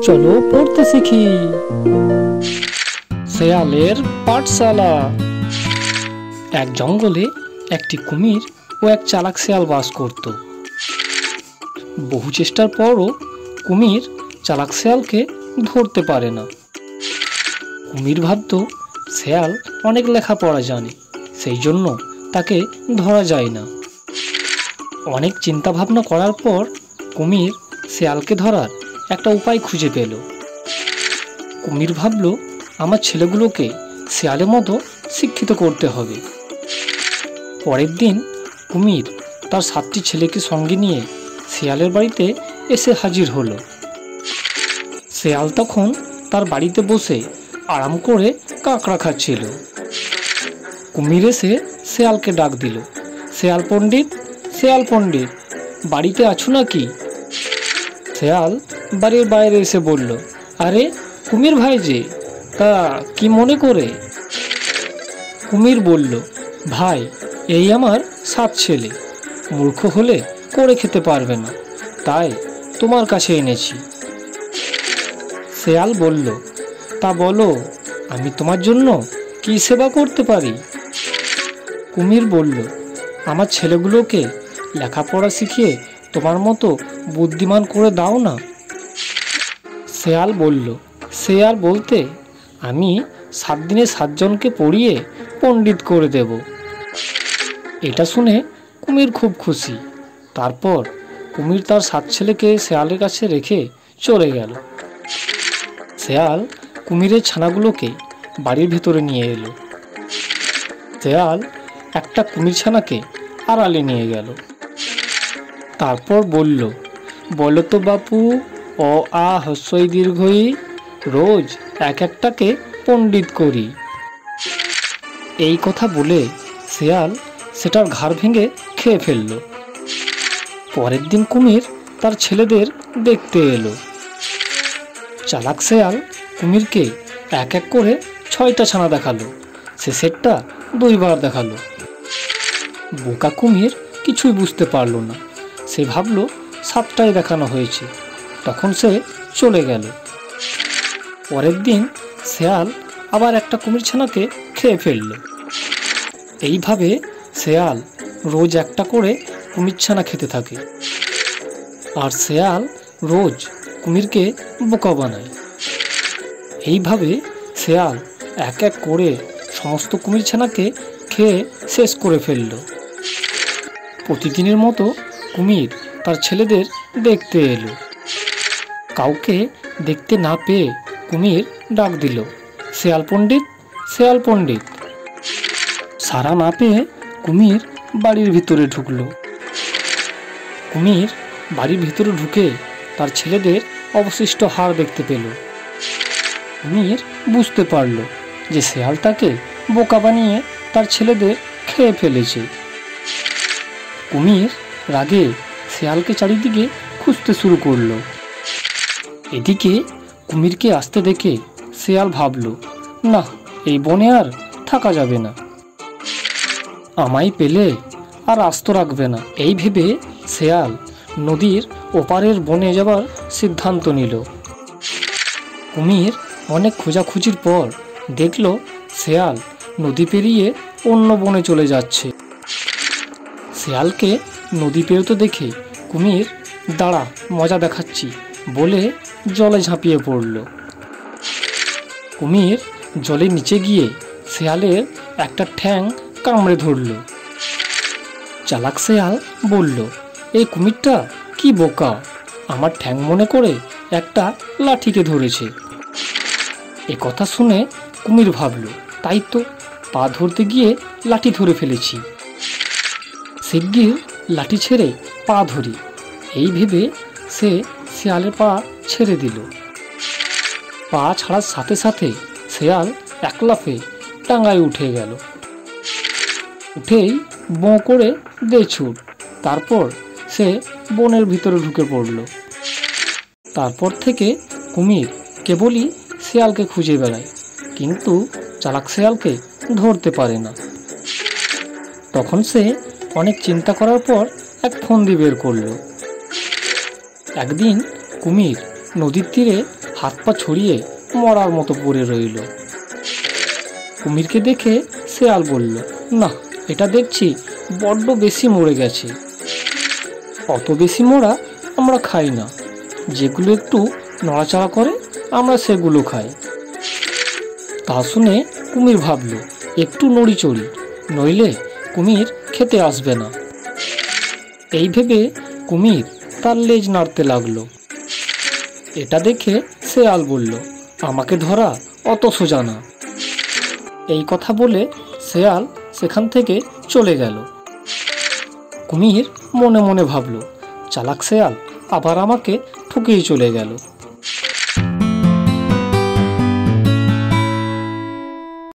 চলো পড়তে শিখি। শেয়ালের পাঠশালা। এক জঙ্গলে একটি কুমির ও এক চালাক শেয়াল বাস করত। বহু চেষ্টার পরও কুমির চালাক শেয়ালকে ধরতে পারে না। কুমির ভাবত শেয়াল অনেক লেখাপড়া জানে, সেই জন্য তাকে ধরা যায় না। অনেক চিন্তা ভাবনা করার পর কুমির শেয়ালকে ধরার একটা উপায় খুঁজে পেল। কুমির ভাবল, আমার ছেলেগুলোকে শেয়ালের মতো শিক্ষিত করতে হবে। পরের দিন কুমির তার 7টি ছেলেকে সঙ্গে নিয়ে শেয়ালের বাড়িতে এসে হাজির হলো। শেয়াল তখন তার বাড়িতে বসে আরাম করে কাঁকড়া খাচ্ছিল। কুমির এসে শেয়ালকে ডাক দিল, শেয়াল পণ্ডিত, শেয়াল পণ্ডিত, বাড়িতে আছো নাকি? শেয়াল বাড়ির বাইরে এসে বলল, আরে কুমির ভাই যে, তা কি মনে করে? কুমির বলল, ভাই এই আমার 7 ছেলে, মূর্খ হলে করে খেতে পারবে না, তাই তোমার কাছে এনেছি। শেয়াল বলল, তা বলো, আমি তোমার জন্য কি সেবা করতে পারি? কুমির বলল, আমার ছেলেগুলোকে লেখাপড়া শিখিয়ে তোমার মতো বুদ্ধিমান করে দাও না। শেয়াল বলল, সে আর বলতে, আমি 7 দিনে 7 জনকে পড়িয়ে পণ্ডিত করে দেব। এটা শুনে কুমির খুব খুশি। তারপর কুমির তার 7 ছেলেকে শেয়ালের কাছে রেখে চলে গেল। শেয়াল কুমিরের ছানাগুলোকে বাড়ির ভিতরে নিয়ে এলো। শেয়াল একটা কুমির ছানাকে আড়ালে নিয়ে গেল। তারপর বলল, বলো তো বাপু, অ আ হ্রস্বই দীর্ঘই, রোজ এক একটাকে পণ্ডিত করি। এই কথা বলে শেয়াল সেটার ঘাড় ভেঙে খেয়ে ফেলল। পরের দিন কুমির তার ছেলেদের দেখতে এলো। চালাক শেয়াল কুমিরকে এক এক করে 6টা ছানা দেখালো, শেষেরটা 2 বার দেখালো। বোকা কুমির কিছুই বুঝতে পারল না, সে ভাবল 7টাই দেখানো হয়েছে। তখন সে চলে গেল। পরের দিন শেয়াল আবার একটা কুমির ছানাকে খেয়ে ফেলল। এইভাবে শেয়াল রোজ একটা করে কুমির ছানা খেতে থাকে, আর শেয়াল রোজ কুমিরকে বোকা বানায়। এইভাবে শেয়াল এক এক করে সমস্ত কুমির ছানাকে খেয়ে শেষ করে ফেলল। প্রতিদিনের মতো কুমির তার ছেলেদের দেখতে এলো। কাউকে দেখতে না পেয়ে কুমির ডাক দিল, শেয়াল পণ্ডিত, শেয়াল পণ্ডিত। সাড়া না পেয়ে কুমির বাড়ির ভিতরে ঢুকলো। কুমির বাড়ির ভিতরে ঢুকে তার ছেলেদের অবশিষ্ট হাড় দেখতে পেল। কুমির বুঝতে পারল যে শেয়াল তাকে বোকা বানিয়ে তার ছেলেদের খেয়ে ফেলেছে। কুমির রাগে শেয়ালকে চারিদিকে খুঁজতে শুরু করলো। এদিকে কুমিরকে আসতে দেখে শেয়াল ভাবল, না, এই বনে আর থাকা যাবে না, আমায় পেলে আর আস্ত রাখবে না। এই ভেবে শেয়াল নদীর ওপারের বনে যাবার সিদ্ধান্ত নিল। কুমির অনেক খোঁজাখুঁজির পর দেখল শেয়াল নদী পেরিয়ে অন্য বনে চলে যাচ্ছে। শেয়ালকে নদী পেরোতে দেখে কুমির, দাঁড়া, মজা দেখাচ্ছি বলে জলে ঝাঁপিয়ে পড়ল। কুমির জলের নিচে গিয়ে শেয়ালের একটা ঠ্যাং কামড়ে ধরল। চালাক শেয়াল বলল, এই কুমিরটা কি বোকা, আমার ঠ্যাং মনে করে একটা লাঠিকে ধরেছে। এ কথা শুনে কুমির ভাবল, তাই তো, পা ধরতে গিয়ে লাঠি ধরে ফেলেছি, শিগগির লাঠি ছেড়ে পা ধরি। এই ভেবে সে শেয়ালের পা ছেড়ে দিল। পা ছাড়ার সাথে সাথে শেয়াল এক লাফে ডাঙায় উঠে গেল। উঠেই বোঁ করে দে ছুট। তারপর সে বনের ভিতরে ঢুকে পড়ল। তারপর থেকে কুমির কেবলই শেয়ালকে খুঁজে বেড়ায়, কিন্তু চালাক শেয়ালকে ধরতে পারে না। তখন সে অনেক চিন্তা করার পর এক ফন্দি বের করল। একদিন কুমির নদীর তীরে হাত পা ছড়িয়ে মরার মতো পড়ে রইল। কুমিরকে দেখে শেয়াল বলল, না, এটা দেখছি বড্ড বেশি মরে গেছে। অত বেশি মরা আমরা খাই না, যেগুলো একটু নড়াচড়া করে আমরা সেগুলো খাই। তা শুনে কুমির ভাবল, একটু নড়ি চড়ি, নইলে কুমির খেতে আসবে না। এই ভেবে কুমির তার লেজ নাড়তে লাগলো। এটা দেখে শেয়াল বলল, আমাকে ধরা অত সোজা না। এই কথা বলে শেয়াল সেখান থেকে চলে গেল। কুমির মনে মনে ভাবল, চালাক শেয়াল আবার আমাকে ঠকিয়ে চলে গেল।